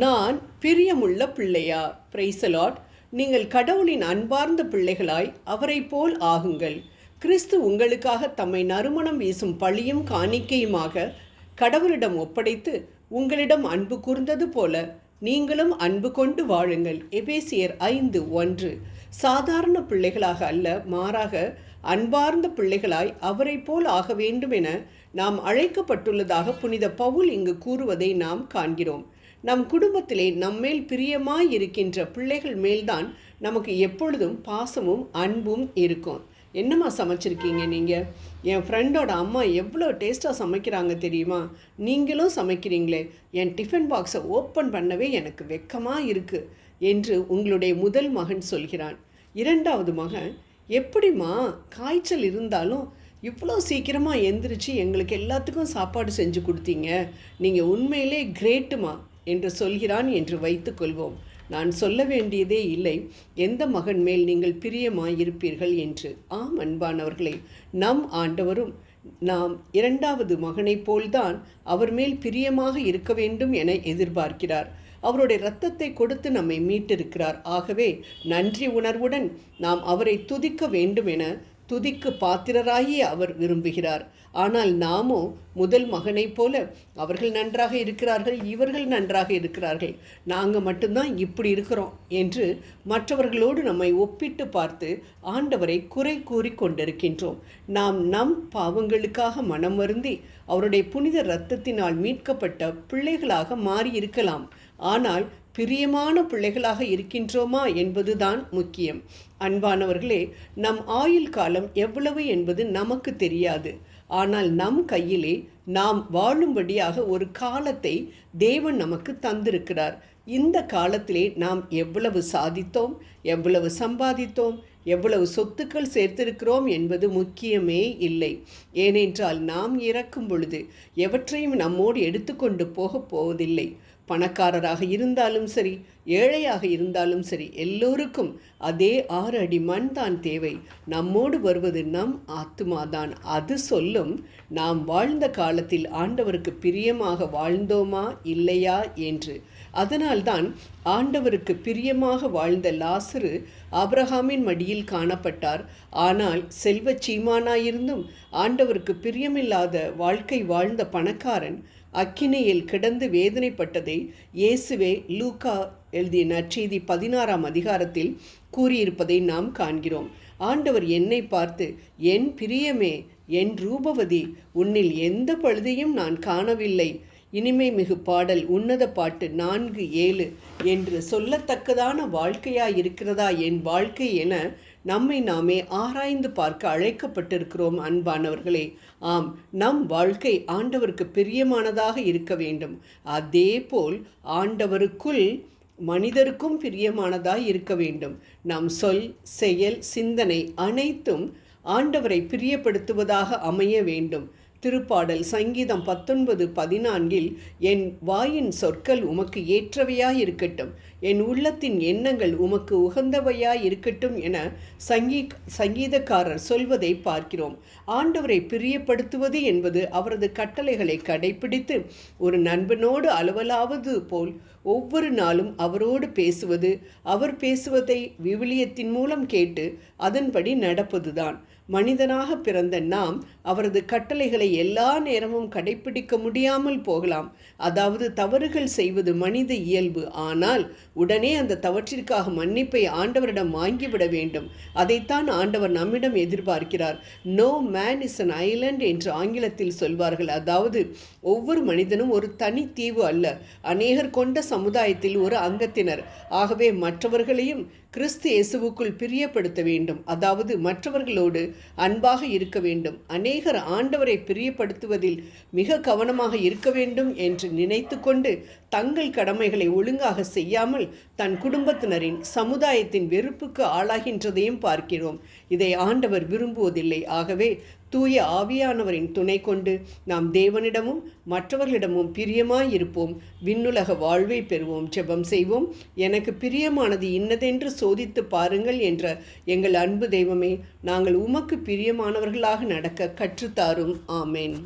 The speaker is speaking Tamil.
நான் பிரியமுள்ள பிள்ளையா? Praise Lord. நீங்கள் கடவுளின் அன்பார்ந்த பிள்ளைகளாய் அவரை போல் ஆகுங்கள். கிறிஸ்து உங்களுக்காக தம்மை நறுமணம் வீசும் பழியும் காணிக்கையுமாக கடவுளிடம் ஒப்படைத்து உங்களிடம் அன்பு கூர்ந்தது போல நீங்களும் அன்பு கொண்டு வாழுங்கள். எபேசியர் 5:1. சாதாரண பிள்ளைகளாக அல்ல, மாறாக அன்பார்ந்த பிள்ளைகளாய் அவரை போல் ஆக வேண்டும் என நாம் அழைக்கப்பட்டுள்ளதாக புனித பவுல் இங்கு கூறுவதை நாம் காண்கிறோம். நம் குடும்பத்திலே நம்மேல் பிரியமாய் இருக்கின்ற பிள்ளைகள் மேல்தான் நமக்கு எப்பொழுதும் பாசமும் அன்பும் இருக்கும். என்னம்மா சமைச்சிருக்கீங்க நீங்கள்? என் ஃப்ரெண்டோட அம்மா எவ்வளோ டேஸ்ட்டாக சமைக்கிறாங்க தெரியுமா? நீங்களும் சமைக்கிறீங்களே, என் டிஃபன் பாக்ஸை ஓப்பன் பண்ணவே எனக்கு வெக்கமாக இருக்குது என்று உங்களுடைய முதல் மகன் சொல்கிறான். இரண்டாவது மகன், எப்படிம்மா காய்ச்சல் இருந்தாலும் இவ்வளோ சீக்கிரமாக எந்திரிச்சு எங்களுக்கு எல்லாத்துக்கும் சாப்பாடு செஞ்சு கொடுத்தீங்க, நீங்கள் உண்மையிலே கிரேட்டுமா என்று சொல்கிறான் என்று வைத்துக்கொள்வோம். நான் சொல்ல வேண்டியதே இல்லை எந்த மகன் மேல் நீங்கள் பிரியமாயிருப்பீர்கள் என்று. ஆம் அன்பானவர்களே, நம் ஆண்டவரும் நாம் இரண்டாவது மகனைப் போல்தான் அவர் மேல் பிரியமாக இருக்க வேண்டும் என எதிர்பார்க்கிறார். அவருடைய இரத்தத்தை கொடுத்து நம்மை மீட்டிருக்கிறார். ஆகவே நன்றி உணர்வுடன் நாம் அவரை துதிக்க வேண்டும் என துதிக்கு பாத்திரராகி அவர் விரும்புகிறார். ஆனால் நாமோ முதல் மகனைப் போல அவர்கள் நன்றாக இருக்கிறார்கள், இவர்கள் நன்றாக இருக்கிறார்கள், நாங்கள் மட்டும்தான் இப்படி இருக்கிறோம் என்று மற்றவர்களோடு நம்மை ஒப்பிட்டு பார்த்து ஆண்டவரை குறை கூறி கொண்டிருக்கின்றோம். நாம் நம் பாவங்களுக்காக மனம் வருந்தி அவருடைய புனித இரத்தத்தினால் மீட்கப்பட்ட பிள்ளைகளாக மாறியிருக்கலாம். ஆனால் பிரியமான பிள்ளைகளாக இருக்கின்றோமா என்பதுதான் முக்கியம். அன்பானவர்களே, நம் ஆயுள் காலம் எவ்வளவு என்பது நமக்கு தெரியாது. ஆனால் நம் கையிலே நாம் வாழும்படியாக ஒரு காலத்தை தேவன் நமக்கு தந்திருக்கிறார். இந்த காலத்திலே நாம் எவ்வளவு சாதித்தோம், எவ்வளவு சம்பாதித்தோம், எவ்வளவு சொத்துக்கள் சேர்த்திருக்கிறோம் என்பது முக்கியமே இல்லை. ஏனென்றால் நாம் இறக்கும் பொழுது எவற்றையும் நம்மோடு எடுத்துக்கொண்டு போகப் போவதில்லை. பணக்காரராக இருந்தாலும் சரி, ஏழையாக இருந்தாலும் சரி, எல்லோருக்கும் அதே 6 அடி மண் தான் தேவை. நம்மோடு வருவது நம் ஆத்துமாதான். அது சொல்லும் நாம் வாழ்ந்த காலத்தில் ஆண்டவருக்கு பிரியமாக வாழ்ந்தோமா இல்லையா என்று. அதனால்தான் ஆண்டவருக்கு பிரியமாக வாழ்ந்த லாசரு ஆபிரகாமின் மடியில் காணப்பட்டார். ஆனால் செல்வச் சீமானாயிருந்தும் ஆண்டவருக்கு பிரியமில்லாத வாழ்க்கை வாழ்ந்த பணக்காரன் அக்கினியில் கிடந்து வேதனைப்பட்டதை இயேசுவே லூக்கா எழுதிய நற்செய்தி 16ஆம் அதிகாரத்தில் கூறியிருப்பதை நாம் காண்கிறோம். ஆண்டவர் என்னை பார்த்து, என் பிரியமே, என் ரூபவதி, உன்னில் எந்த பழுதையும் நான் காணவில்லை, இனிமை மிகு பாடல் உன்னத பாட்டு 4:7 என்று சொல்லத்தக்கதான வாழ்க்கையாயிருக்கிறதா என் வாழ்க்கை என நம்மை நாமே ஆராய்ந்து பார்க்க அழைக்கப்பட்டிருக்கிறோம் அன்பானவர்களே. ஆம், நம் வாழ்க்கை ஆண்டவருக்கு பிரியமானதாக இருக்க வேண்டும். அதே போல் ஆண்டவருக்குள் மனிதருக்கும் பிரியமானதாய் இருக்க வேண்டும். நம் சொல், செயல், சிந்தனை அனைத்தும் ஆண்டவரை பிரியப்படுத்துவதாக அமைய வேண்டும். திருப்பாடல் சங்கீதம் 19:14 என் வாயின் சொற்கள் உமக்கு ஏற்றவையாயிருக்கட்டும், என் உள்ளத்தின் எண்ணங்கள் உமக்கு உகந்தவையாயிருக்கட்டும் என சங்கீதக்காரர் சொல்வதை பார்க்கிறோம். ஆண்டவரை பிரியப்படுத்துவது என்பது அவரது கட்டளைகளை கடைபிடித்து ஒரு நண்பனோடு அலுவலாவது போல் ஒவ்வொரு நாளும் அவரோடு பேசுவது, அவர் பேசுவதை விவிலியத்தின் மூலம் கேட்டு அதன்படி நடப்பதுதான். மனிதனாக பிறந்த நாம் அவரது கட்டளைகளை எல்லா நேரமும் கடைபிடிக்க முடியாமல் போகலாம். அதாவது தவறுகள் செய்வது மனித இயல்பு. ஆனால் உடனே அந்த தவற்றிற்காக மன்னிப்பை ஆண்டவரிடம் வாங்கிவிட வேண்டும். அதைத்தான் ஆண்டவர் நம்மிடம் எதிர்பார்க்கிறார். No man is an island என்று ஆங்கிலத்தில் சொல்வார்கள். அதாவது ஒவ்வொரு மனிதனும் ஒரு தனி தீவு அல்ல, அநேகர் கொண்ட சமுதாயத்தில் ஒரு அங்கத்தினர். ஆகவே மற்றவர்களையும் கிறிஸ்து இயேசுவுக்குள் பிரியப்படுத்த வேண்டும். அதாவது மற்றவர்களோடு அன்பாக இருக்க வேண்டும். அநேகர் ஆண்டவரை பிரியப்படுத்துவதில் மிக கவனமாக இருக்க வேண்டும் என்று நினைத்து கொண்டு தங்கள் கடமைகளை ஒழுங்காக செய்யாமல் தன் குடும்பத்தினரின், சமுதாயத்தின் வெறுப்புக்கு ஆளாகின்றதையும் பார்க்கிறோம். இதை ஆண்டவர் விரும்புவதில்லை. ஆகவே தூய ஆவியானவரின் துணை கொண்டு நாம் தேவனிடமும் மற்றவர்களிடமும் பிரியமாயிருப்போம். விண்ணுலக வாழ்வை பெறுவோம். ஜெபம் செய்வோம். எனக்கு பிரியமானது இன்னதென்று சோதித்து பாருங்கள் என்ற எங்கள் அன்பு தெய்வமே, நாங்கள் உமக்கு பிரியமானவர்களாக நடக்க கற்றுத்தாரும். ஆமேன்.